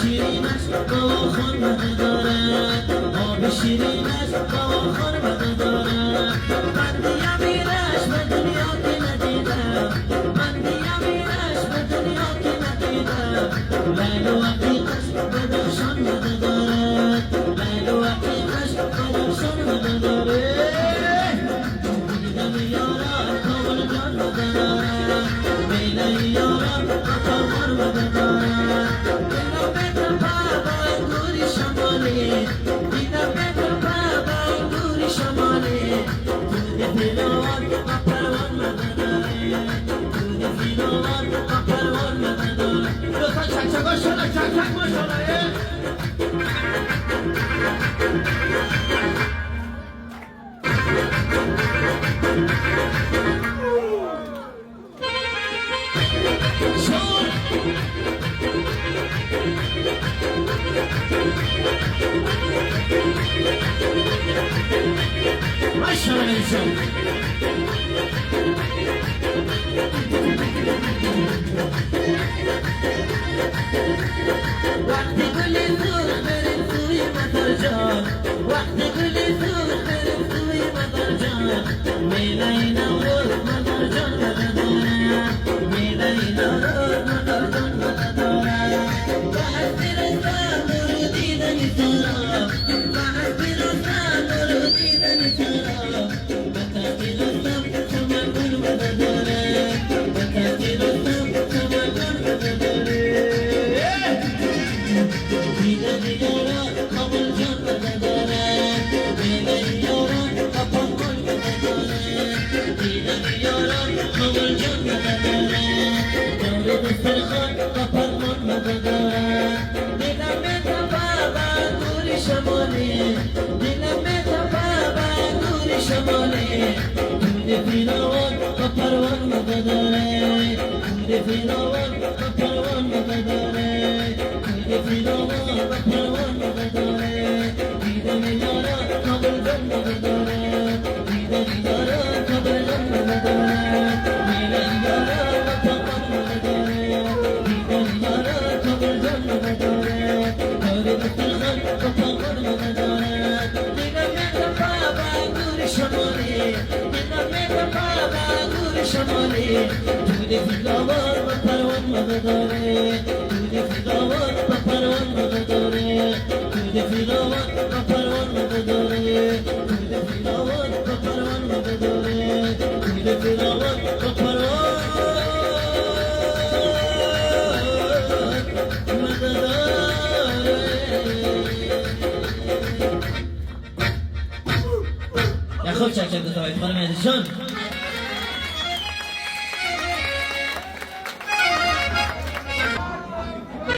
شیرینش با خانواده دارد، آب شیرینش با خانواده دارد. من دیمیرش به دنیا که ندیدم، من دیمیرش به دنیا که ندیدم. لیل و عقیقش به درشان مده دارد، لیل و عقیقش به درشان مده دارد. دیدم یارم کامل جان مده دارد، میله یارم کامل مده دارد. وقتی گلی زود بریم توی مدار جان، وقتی گلی زود بریم توی مدار جان. میله نوروز مدار جان مده دارد، میله نوروز مدار جان مده دارد. بحث برسن نورو دیدنی سرا، بحث برسن نورو دیدنی سرا. بتاقی رستم تمکن مده دارد، بتاقی رستم تمکن مده دارد. فينوان وقروان مبداري، فينوان وقروان مبداري، فينوان وقروان مبداري. إذا ميارا قبل جن مبداري، إذا ميارا قبل جن مبداري. إذا ميارا وقروان مبداري، إذا ميارا قبل جن مبداري. هذا الخان وقروان مبداري. إذا ميارا بابا نور شمالي، شمالی توی فیلوار و پروان مداره، توی فیلوار و پروان مداره، توی فیلوار و پروان مداره، توی فیلوار و پروان مداره، توی فیلوار و پروان مداره. یا خوب چک چک دوتا باید خانم عزیزشان